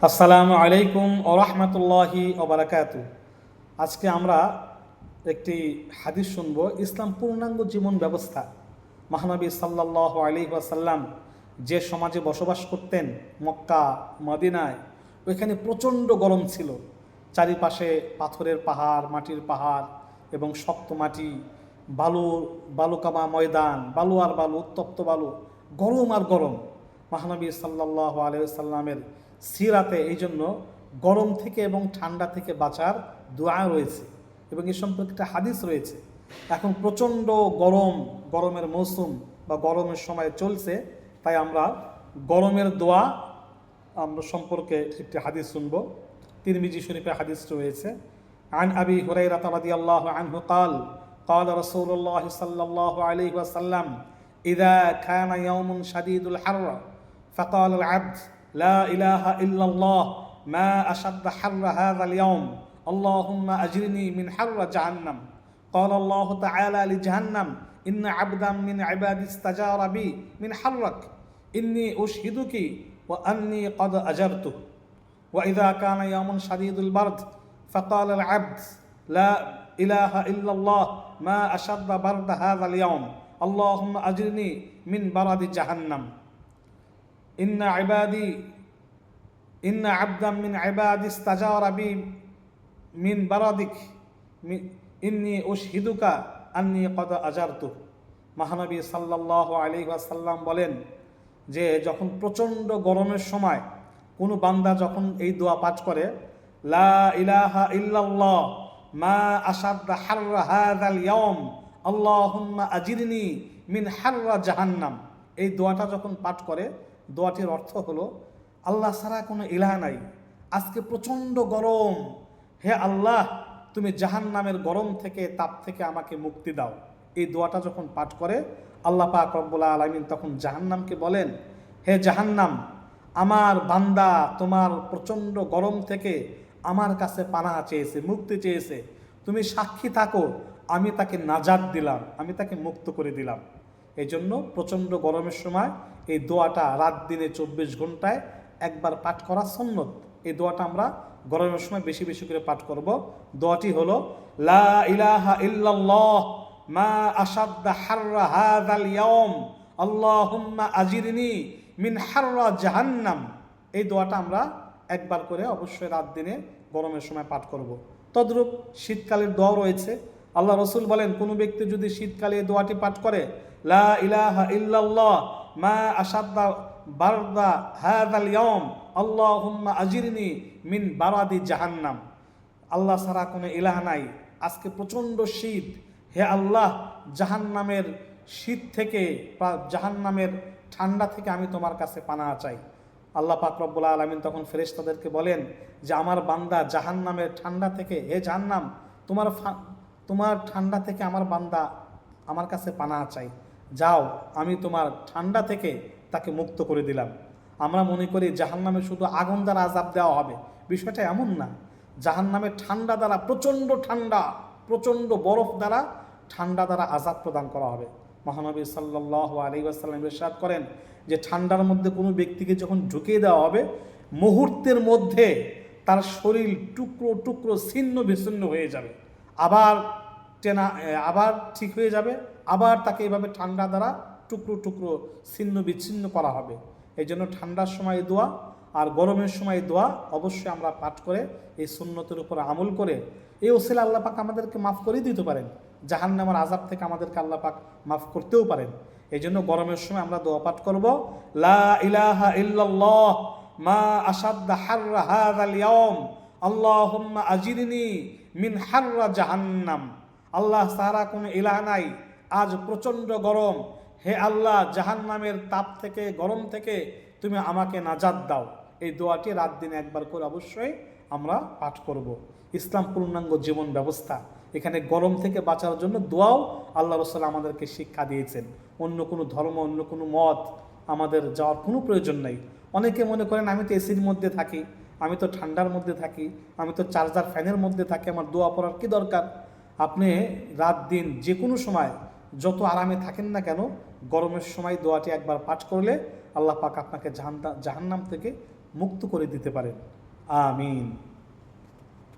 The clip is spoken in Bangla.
আসসালামু আলাইকুম ওয়া রাহমাতুল্লাহি ওয়া বারাকাতুহু। আজকে আমরা একটি হাদিস শুনব, ইসলাম পূর্ণাঙ্গ জীবন ব্যবস্থা। মহানবী সাল্লাল্লাহু আলাইহি ওয়াসাল্লাম যে সমাজে বসবাস করতেন, মক্কা মদিনায়, ওইখানে প্রচণ্ড গরম ছিল। চারিপাশে পাথরের পাহাড়, মাটির পাহাড় এবং শক্ত মাটি, বালু, বালুকামা ময়দান, বালু আর বালু, উত্তপ্ত বালু, গরম আর গরম। মহানবী সাল্লাল্লাহু আলাইহি ওয়াসাল্লামের সিরাতে এই জন্য গরম থেকে এবং ঠান্ডা থেকে বাঁচার দোয়া রয়েছে এবং এ সম্পর্কে একটা হাদিস রয়েছে। এখন প্রচণ্ড গরম, গরমের মৌসুম বা গরমের সময় চলছে, তাই আমরা গরমের দোয়া আমরা সম্পর্কে একটি হাদিস শুনব। তিরমিজি শরীফে হাদিস রয়েছে। আন আবি হুরায়রা রাদিয়াল্লাহু আনহু قال قال رسول الله صلى الله عليه وسلم إذا كان يوم شديد الحر فقال العبد لا إله إلا الله ما أشد حر هذا اليوم اللهم أجرني من حر جهنم قال الله تعالى لجهنم إن عبدا من عبادي استجار بي من حرك إني أشهدك وأني قد أجرته وإذا كان يوم شديد البرد فقال العبد لا إله إلا الله ما أشد برد هذا اليوم اللهم أجرني من برد جهنم إن عبدا من عبادي استجار بي من بردك إني أشهدك أني قد أجرته। মহানবী সাল্লাল্লাহু আলাইহি ওয়াসাল্লাম বলেন যে যখন প্রচণ্ড গরমের সময় কোনো বান্দা যখন এই দোয়া পাঠ করে, লা ইলাহা ইল্লাল্লাহ মা আশাদ্দা হাররা হাযাল ইয়াউম আল্লাহুম্মা আজিরনি মিন হাররা জাহান্নাম, এই দোয়াটা যখন পাঠ করে, দোয়াটির অর্থ হলো আল্লাহ ছাড়া কোনো ইলাহ নাই, আজকে প্রচণ্ড গরম, হে আল্লাহ তুমি জাহান্নামের গরম থেকে, তাপ থেকে আমাকে মুক্তি দাও। এই দোয়াটা যখন পাঠ করে আল্লাহ পাক রব্বুল আলামিন তখন জাহান্নামকে বলেন, হে জাহান্নাম, আমার বান্দা তোমার প্রচণ্ড গরম থেকে আমার কাছে পানাহা চেয়েছে, মুক্তি চেয়েছে, তুমি সাক্ষী থাকো, আমি তাকে নাজাত দিলাম, আমি তাকে মুক্ত করে দিলাম। এই জন্য প্রচণ্ড গরমের সময় এই দোয়াটা রাত দিনে 24 ঘন্টায় একবার পাঠ করা সুন্নত। এই দোয়াটা আমরা গরমের সময় বেশি বেশি করে পাঠ করব। দোয়াটি হলো লা ইলাহা ইল্লাল্লাহ মা আশাদ্দা হাররা হাযাল ইয়াউম আল্লাহুম্মা আজিরনি মিন হাররা জাহান্নাম। এই দোয়াটা আমরা একবার করে অবশ্যই রাত দিনে গরমের সময় পাঠ করব। তদ্রূপ শীতকালের দোয়া রয়েছে। আল্লাহ রসুল বলেন, কোনো ব্যক্তি যদি শীতকালে এই দোয়াটি পাঠ করে, লা ইলাহা ইল্লাল্লাহ মা আশাদ্দা বারদা হাযাল ইয়াউম আল্লাহুম্মা আজিরনি মিন বারাদি জাহান্নাম, আল্লাহ ছাড়া কোনো ইলাহ নাই, আজকে প্রচণ্ড শীত, হে আল্লাহ জাহান্নামের শীত থেকে, জাহান্নামের ঠান্ডা থেকে আমি তোমার কাছে পানাহ চাই। আল্লাহ পাক রব্বুল আলামিন তখন ফেরেশতাদেরকে বলেন যে আমার বান্দা জাহান্নামের ঠান্ডা থেকে, হে জাহান্নাম তোমার ঠান্ডা থেকে আমার বান্দা আমার কাছে পানাহ চাই, যাও আমি তোমার ঠান্ডা থেকে তাকে মুক্ত করে দিলাম। আমরা মনে করি জাহান্নামে শুধু আগুন দ্বারা আযাব দেওয়া হবে, বিষয়টা এমন না। জাহান্নামের ঠান্ডা দ্বারা, প্রচণ্ড ঠান্ডা, প্রচণ্ড বরফ দ্বারা, ঠান্ডা দ্বারা আযাব প্রদান করা হবে। মহানবী সাল্লাল্লাহু আলাইহি ওয়াসাল্লাম ইরশাদ করেন যে ঠান্ডার মধ্যে কোনো ব্যক্তিকে যখন ঢুকিয়ে দেওয়া হবে, মুহূর্তের মধ্যে তার শরীর টুকরো টুকরো ছিন্ন বিচ্ছিন্ন হয়ে যাবে, আবার ঠিক হয়ে যাবে, আবার তাকে এইভাবে ঠান্ডা দ্বারা টুকরো টুকরো ছিন্ন বিচ্ছিন্ন করা হবে। এই জন্য ঠান্ডার সময় দোয়া আর গরমের সময় দোয়া অবশ্যই আমরা পাঠ করে এই সুন্নতের উপর আমল করে এই ওসিলা আল্লাহ পাক আমাদেরকে মাফ করে দিতে পারেন, জাহান্নামের আযাব থেকে আমাদেরকে আল্লাহ পাক মাফ করতেও পারেন। এই জন্য গরমের সময় আমরা দোয়া পাঠ করব, লা ইলাহা ইল্লাল্লাহ মা আশাদ্দা হাররা হাযাল ইয়াউম আল্লাহুম্মা আজিরনি মিন হাররা জাহান্নাম, আল্লাহ ছাড়া কোনো ইলাহ নাই, আজ প্রচণ্ড গরম, হে আল্লাহ জাহান্নামের তাপ থেকে, গরম থেকে তুমি আমাকে নাজাত দাও। এই দোয়াটি রাত দিনে একবার করে অবশ্যই আমরা পাঠ করব। ইসলাম পূর্ণাঙ্গ জীবন ব্যবস্থা, এখানে গরম থেকে বাঁচার জন্য দোয়াও আল্লাহ রাসূল আমাদেরকে শিক্ষা দিয়েছেন। অন্য কোনো ধর্ম, অন্য কোনো মত আমাদের যাওয়ার কোনো প্রয়োজন নেই। অনেকে মনে করেন আমি তো এসির মধ্যে থাকি, আমি তো ঠান্ডার মধ্যে থাকি, আমি তো চার্জার ফ্যানের মধ্যে থাকি, আমার দোয়া পড়ার কী দরকার? আপনি রাত দিন যে কোনো সময় যত আরামে থাকেন না কেন, গরমের সময় দোয়াটি একবার পাঠ করলে আল্লাহ পাক আপনাকে জাহান্নাম থেকে মুক্ত করে দিতে পারেন। আমিন।